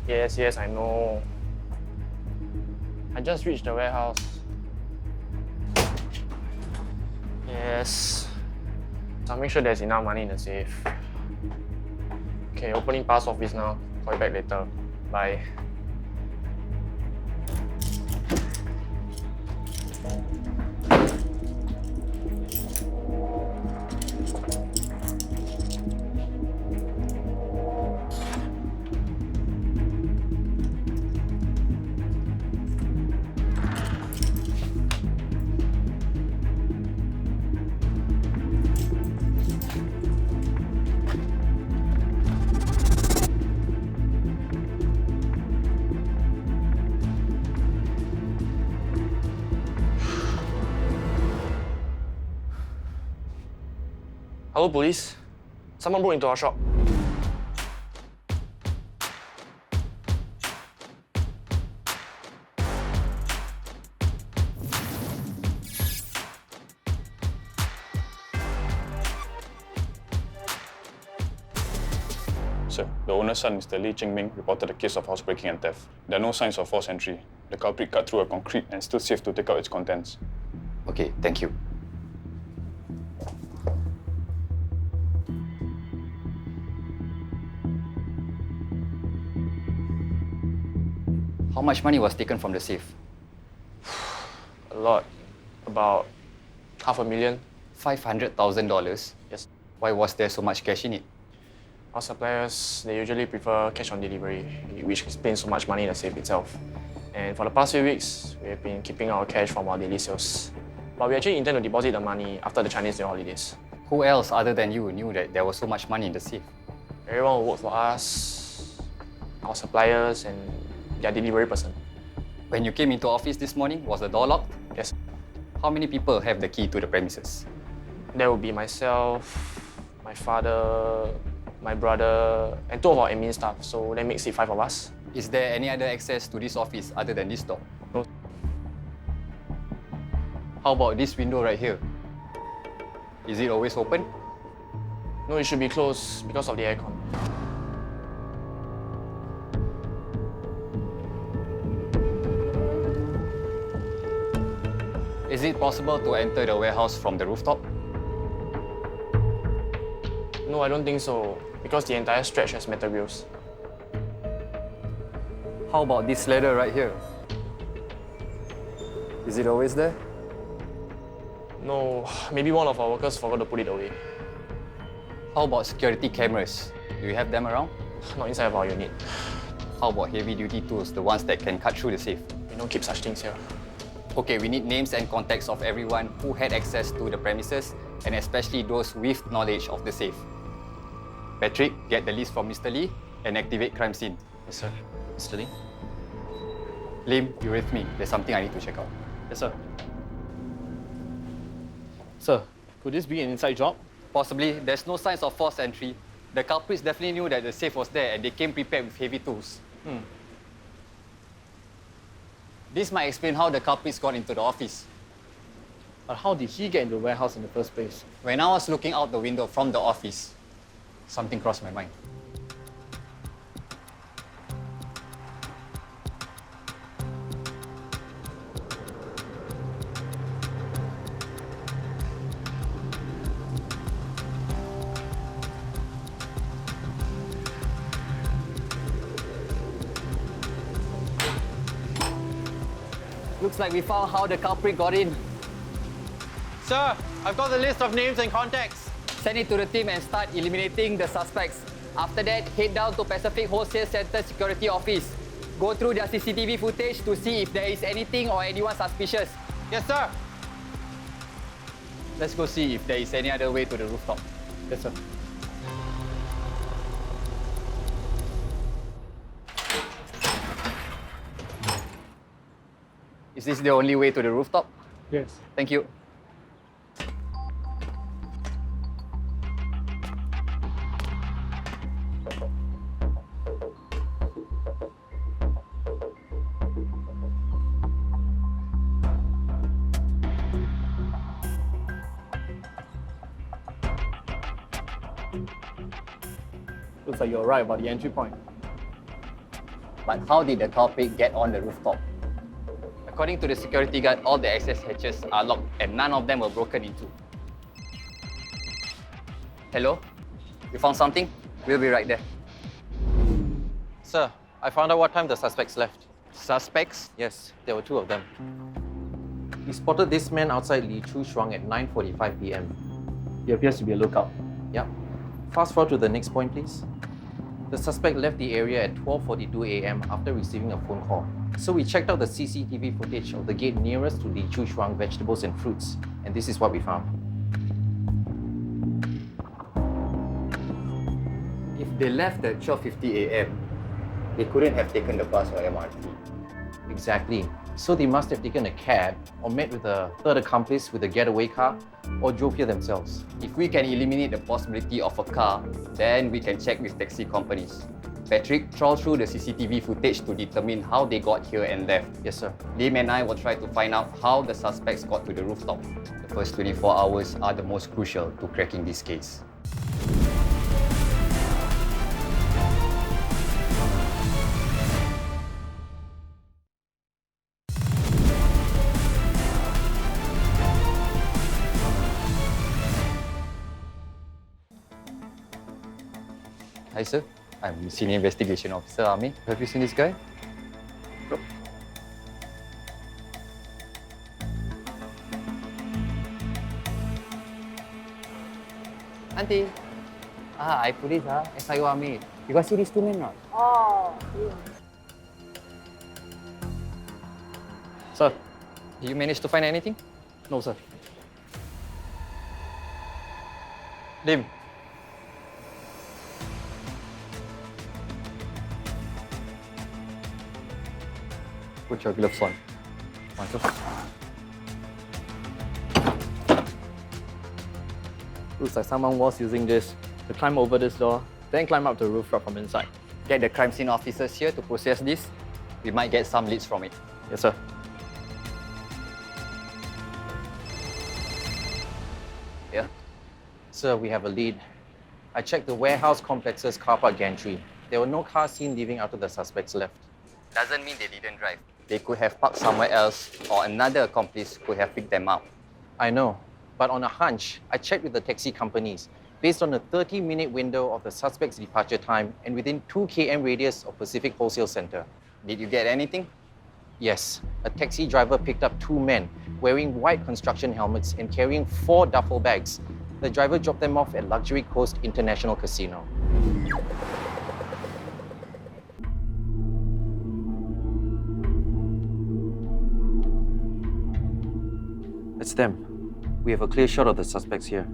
Yes, I know. I just reached the warehouse. Yes. So I'll make sure there's enough money in the safe. Okay, opening pass office now. Call you back later. Bye. Hello, police. Someone broke into our shop. Sir, the owner's son, Mr. Lee Ching-ming, reported a case of housebreaking and theft. There are no signs of forced entry. The culprit cut through a concrete and still safe to take out its contents. Okay, thank you. How much money was taken from the safe? A lot. About $500,000. $500,000? Yes. Why was there so much cash in it? Our suppliers, they usually prefer cash on delivery, which explains so much money in the safe itself. And for the past few weeks, we have been keeping our cash from our daily sales. But we actually intend to deposit the money after the Chinese New Year holidays. Who else other than you knew that there was so much money in the safe? Everyone who works for us, our suppliers, and their delivery person. When you came into office this morning, was the door locked? Yes. How many people have the key to the premises? There will be myself, my father, my brother, and 2 of our admin staff, so that makes it 5 of us. Is there any other access to this office other than this door? No. How about this window right here? Is it always open? No, it should be closed because of the aircon. Is it possible to enter the warehouse from the rooftop? No, I don't think so, because the entire stretch has metal grills. How about this ladder right here? Is it always there? No, maybe one of our workers forgot to put it away. How about security cameras? Do you have them around? Not inside of our unit. How about heavy-duty tools, the ones that can cut through the safe? We don't keep such things here. Okay, we need names and contacts of everyone who had access to the premises, and especially those with knowledge of the safe. Patrick, get the list from Mr. Lee and activate crime scene. Yes, sir. Mr. Lee? Lim, you're with me. There's something I need to check out. Yes, sir. Sir, could this be an inside job? Possibly. There's no signs of forced entry. The culprits definitely knew that the safe was there and they came prepared with heavy tools. This might explain how the culprits got into the office. But how did he get into the warehouse in the first place? When I was looking out the window from the office, something crossed my mind. Looks like we found how the culprit got in. Sir, I've got the list of names and contacts. Send it to the team and start eliminating the suspects. After that, head down to Pacific Wholesale Center Security Office. Go through their CCTV footage to see if there is anything or anyone suspicious. Yes, sir. Let's go see if there is any other way to the rooftop. Yes, sir. Is this the only way to the rooftop? Yes. Thank you. Looks like you're right about the entry point. But how did the culprit get on the rooftop? According to the security guard, all the access hatches are locked and none of them were broken into. Hello? You found something? We'll be right there. Sir, I found out what time the suspects left. Suspects? Yes, there were 2 of them. We spotted this man outside Li Chu Shuang at 9:45 p.m. He appears to be a lookout. Yep. Fast forward to the next point, please. The suspect left the area at 12:42 a.m. after receiving a phone call. So we checked out the CCTV footage of the gate nearest to Li Chu Shuang Vegetables and Fruits, and this is what we found. If they left at 12:50 a.m., they couldn't have taken the bus or MRT. Exactly. So they must have taken a cab or met with a third accomplice with a getaway car or drove here themselves. If we can eliminate the possibility of a car, then we can check with taxi companies. Patrick, trawl through the CCTV footage to determine how they got here and left. Yes, sir. Lim and I will try to find out how the suspects got to the rooftop. The first 24 hours are the most crucial to cracking this case. Hi sir, I'm Senior Investigation Officer Amir. Have you seen this guy? No. Auntie. I police SIO Amir. You guys see these 2 men or not? Oh, yeah. Sir? You managed to find anything? No, sir. Lim. Put your gloves on. Looks like someone was using this to climb over this door, then climb up the rooftop from inside. Get the crime scene officers here to process this. We might get some leads from it. Yes, sir. Yeah? Sir, we have a lead. I checked the warehouse complex's car park gantry. There were no cars seen leaving after the suspects left. Doesn't mean they didn't drive. They could have parked somewhere else, or another accomplice could have picked them up. I know, but on a hunch, I checked with the taxi companies. Based on a 30-minute window of the suspect's departure time and within 2 km radius of Pacific Wholesale Center. Did you get anything? Yes, a taxi driver picked up 2 men wearing white construction helmets and carrying 4 duffel bags. The driver dropped them off at Luxury Coast International Casino. It's them. We have a clear shot of the suspects here.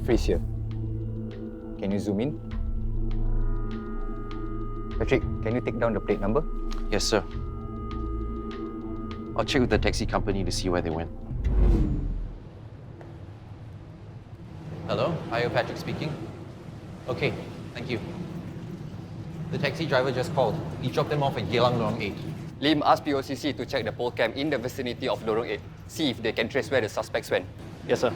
Freeze here. Can you zoom in? Patrick, can you take down the plate number? Yes, sir. I'll check with the taxi company to see where they went. Hello, IO Patrick speaking. Okay, thank you. The taxi driver just called. He dropped them off at Geylang Lorong 8. Lim asked POCC to check the pole cam in the vicinity of Lorong 8. See if they can trace where the suspects went. Yes, sir.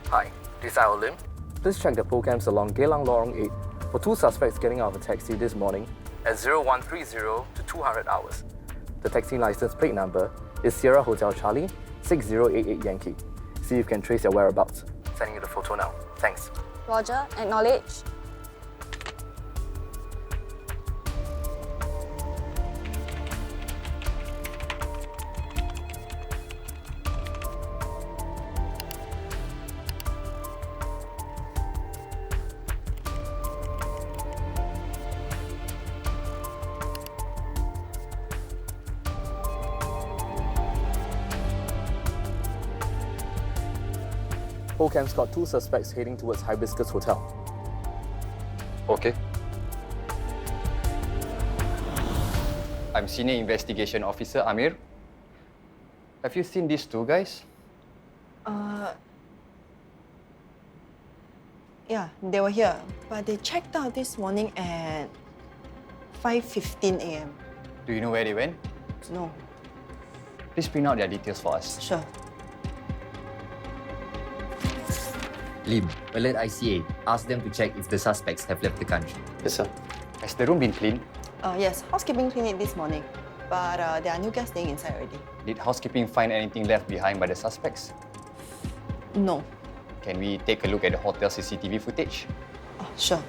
Hi, this is Al Lim. Please check the pole cams along Geylang Lorong 8 for 2 suspects getting out of a taxi this morning at 0130 to 200 hours. The taxi license plate number is Sierra Hotel Charlie 6088 Yankee. See if you can trace their whereabouts. Sending you the photo now. Thanks. Roger, acknowledge. Pole cams got 2 suspects heading towards Hibiscus Hotel. Okay. I'm Senior Investigation Officer Amir. Have you seen these 2 guys? Yeah, they were here, but they checked out this morning at 5:15 a.m. Do you know where they went? No. Please print out their details for us. Sure. Lim, alert ICA. Ask them to check if the suspects have left the country. Yes, sir. Has the room been cleaned? Yes, housekeeping cleaned it this morning, but there are new guests staying inside already. Did housekeeping find anything left behind by the suspects? No. Can we take a look at the hotel CCTV footage? Oh, sure.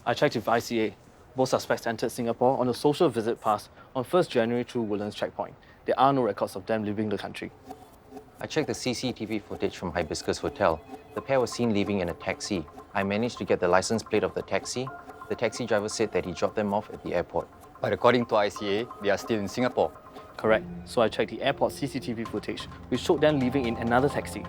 I checked with ICA. Both suspects entered Singapore on a social visit pass on 1st January through Woodlands checkpoint. There are no records of them leaving the country. I checked the CCTV footage from Hibiscus Hotel. The pair was seen leaving in a taxi. I managed to get the license plate of the taxi. The taxi driver said that he dropped them off at the airport. But according to ICA, they are still in Singapore. Correct. So I checked the airport CCTV footage, which showed them leaving in another taxi.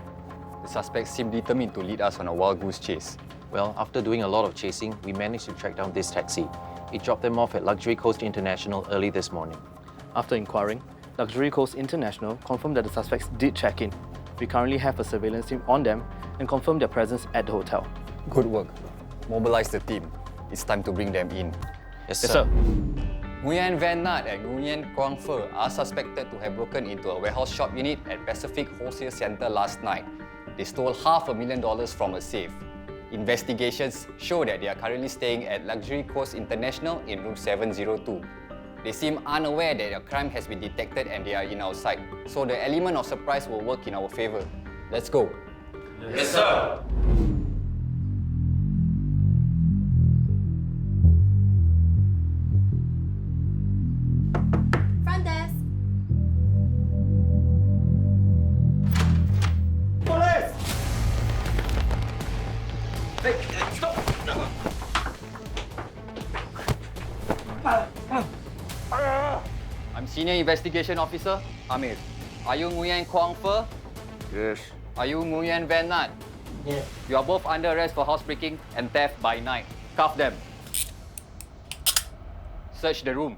The suspects seem determined to lead us on a wild goose chase. Well, after doing a lot of chasing, we managed to track down this taxi. It dropped them off at Luxury Coast International early this morning. After inquiring, Luxury Coast International confirmed that the suspects did check in. We currently have a surveillance team on them and confirmed their presence at the hotel. Good work. Mobilize the team. It's time to bring them in. Yes, Yes, sir. Nguyen Van Nat and Nguyen Quang Phe are suspected to have broken into a warehouse shop unit at Pacific Wholesale Centre last night. They stole $500,000 from a safe. Investigations show that they are currently staying at Luxury Coast International in room 702. They seem unaware that a crime has been detected and they are in our sight, so the element of surprise will work in our favour. Let's go. Yes, sir. Front desk. I'm Senior Investigation Officer Amir. Are you Nguyen Quang Phe? Yes. Are you Nguyen Van Nat? Yeah. You are both under arrest for housebreaking and theft by night. Cuff them. Search the room.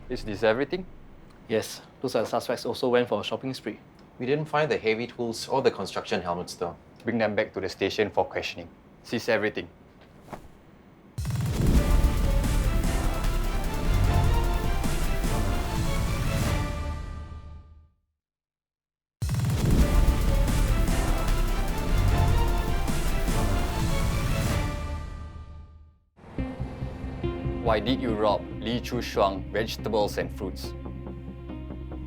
Is this everything? Yes, looks like the suspects also went for a shopping spree. We didn't find the heavy tools or the construction helmets though. Bring them back to the station for questioning. Seize everything. Why did you rob Li Chu Shuang vegetables and fruits?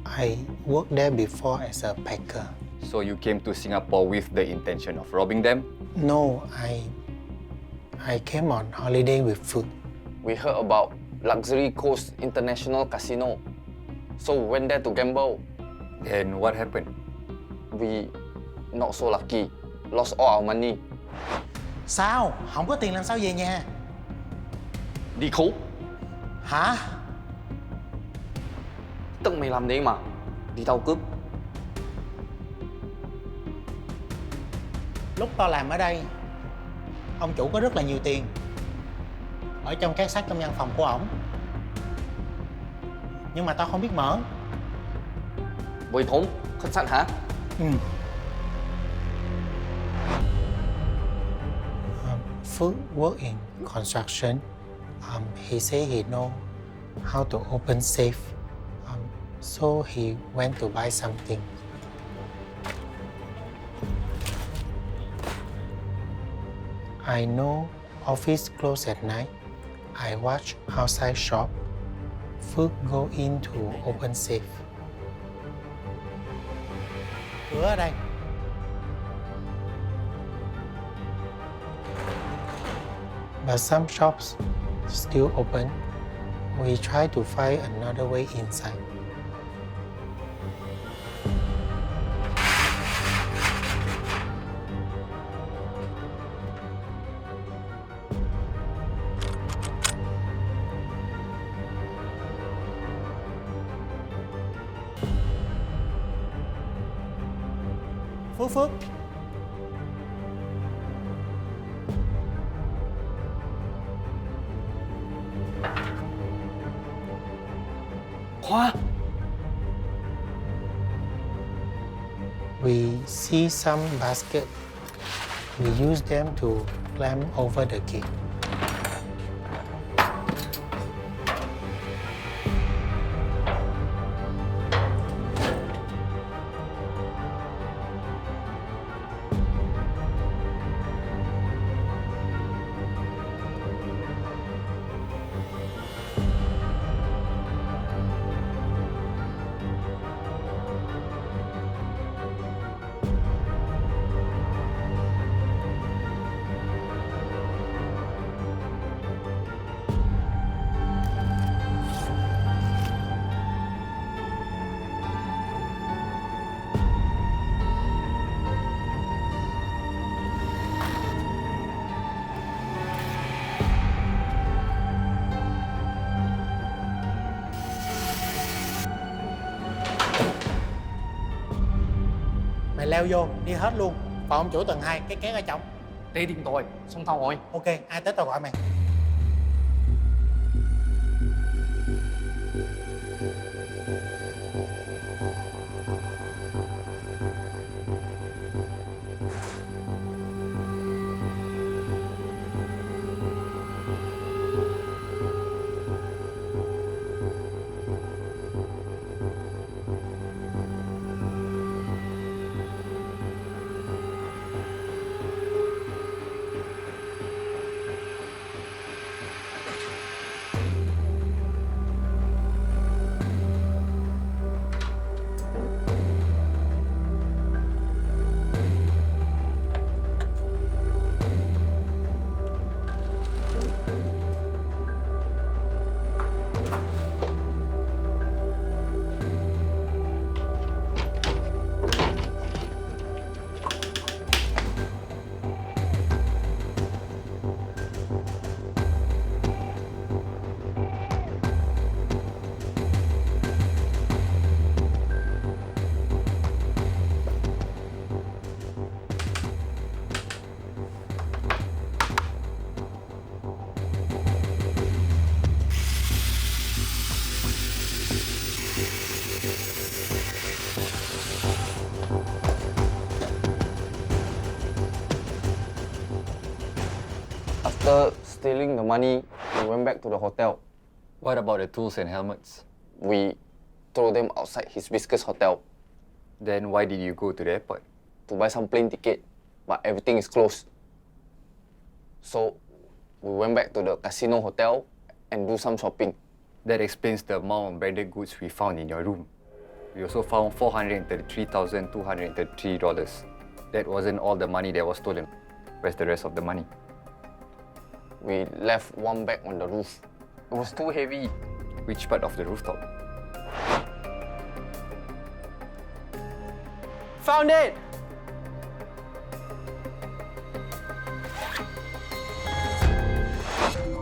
I worked there before as a packer. So you came to Singapore with the intention of robbing them? No, I came on holiday with food. We heard about Luxury Coast International Casino, so we went there to gamble. Then what happened? We not so lucky, lost all our money. Sao? Không có tiền làm sao về nhà? Đi khố. Hả? Tức mày làm đấy mà, đi tàu cướp. Lúc tao làm ở đây, ông chủ có rất là nhiều tiền ở trong két sắt trong văn phòng của ổng. Nhưng mà tao không biết mở. Với thống, khách sạn hả? Ừ. Phước work in construction. He say he know how to open safe. So he went to buy something. I know office close at night. I watch outside shop. Phước go in to open safe. Cửa ở đây. But some shops still open. We try to find another way inside. Phước. Khoa, We see some basket. We use them to climb over the gate. Mày leo vô, đi hết luôn. Phòng chủ tầng 2, cái két ở trong. Lấy điện thoại, xong tao hỏi. Ok, ai tới tao gọi mày. After stealing the money, we went back to the hotel. What about the tools and helmets? We threw them outside his Whiskers hotel Then why did you go to the airport? to buy some plane ticket, but everything is closed. So we went back to the casino hotel and do some shopping. That explains the amount of branded goods we found in your room. We also found $433,233. That wasn't all the money that was stolen. Where's the rest of the money? We left one bag on the roof. It was too heavy. Which part of the rooftop? Found it!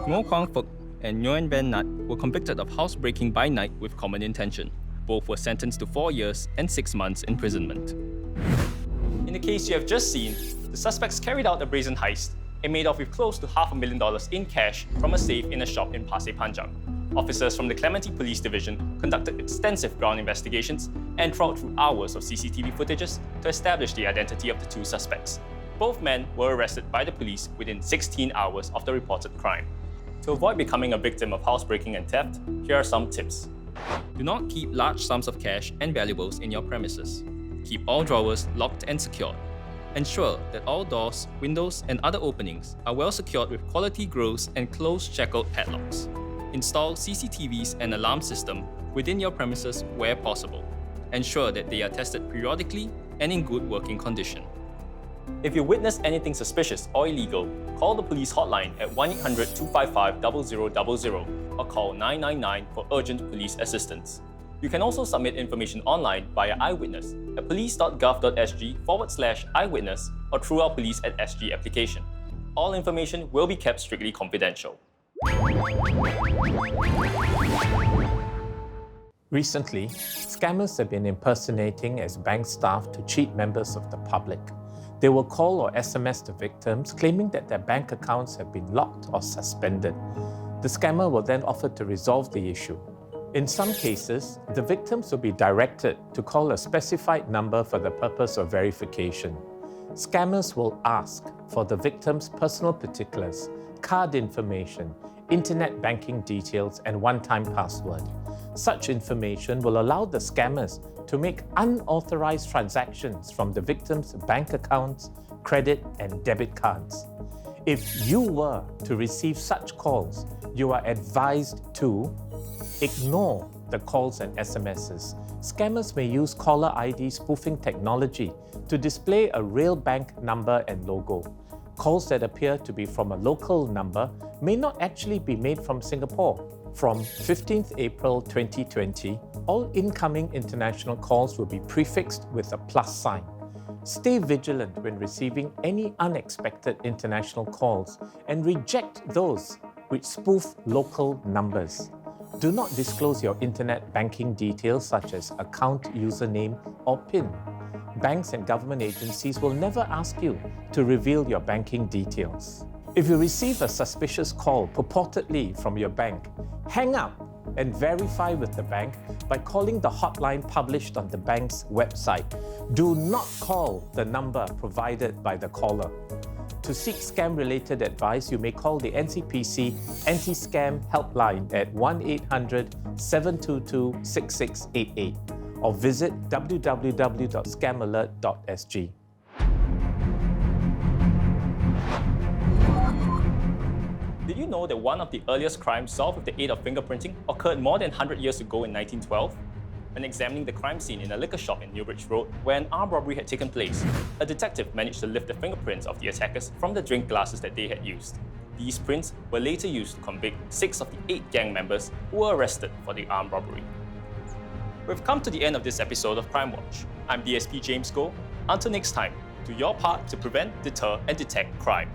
Ngo Kwang Phuc and Nguyen Van Nhat were convicted of housebreaking by night with common intention. Both were sentenced to 4 years and 6 months imprisonment. In the case you have just seen, the suspects carried out a brazen heist and made off with close to $500,000 in cash from a safe in a shop in Pasir Panjang. Officers from the Clementi Police Division conducted extensive ground investigations and trawled through hours of CCTV footages to establish the identity of the two suspects. Both men were arrested by the police within 16 hours of the reported crime. To avoid becoming a victim of housebreaking and theft, here are some tips. Do not keep large sums of cash and valuables in your premises. Keep all drawers locked and secured. Ensure that all doors, windows, and other openings are well secured with quality grills and closed shackled padlocks. Install CCTVs and alarm system within your premises where possible. Ensure that they are tested periodically and in good working condition. If you witness anything suspicious or illegal, call the police hotline at 1-800-255-0000 or call 999 for urgent police assistance. You can also submit information online via Eyewitness at police.gov.sg/eyewitness or through our Police at SG application. All information will be kept strictly confidential. Recently, scammers have been impersonating as bank staff to cheat members of the public. They will call or SMS the victims, claiming that their bank accounts have been locked or suspended. The scammer will then offer to resolve the issue. In some cases, the victims will be directed to call a specified number for the purpose of verification. Scammers will ask for the victim's personal particulars, card information, internet banking details, and one-time password. Such information will allow the scammers to make unauthorized transactions from the victim's bank accounts, credit, and debit cards. If you were to receive such calls, you are advised to ignore the calls and SMSs. Scammers may use caller ID spoofing technology to display a real bank number and logo. Calls that appear to be from a local number may not actually be made from Singapore. From 15th April 2020, all incoming international calls will be prefixed with a plus sign. Stay vigilant when receiving any unexpected international calls and reject those which spoof local numbers. Do not disclose your internet banking details such as account username or PIN. Banks and government agencies will never ask you to reveal your banking details. If you receive a suspicious call purportedly from your bank, hang up and verify with the bank by calling the hotline published on the bank's website. Do not call the number provided by the caller. To seek scam-related advice, you may call the NCPC Anti-Scam Helpline at 1-800-722-6688 or visit www.scamalert.sg. Did you know that one of the earliest crimes solved with the aid of fingerprinting occurred more than 100 years ago in 1912? When examining the crime scene in a liquor shop in Newbridge Road, where an armed robbery had taken place, a detective managed to lift the fingerprints of the attackers from the drink glasses that they had used. These prints were later used to convict 6 of the 8 gang members who were arrested for the armed robbery. We've come to the end of this episode of Crimewatch. I'm DSP James Goh. Until next time, do your part to prevent, deter, and detect crime.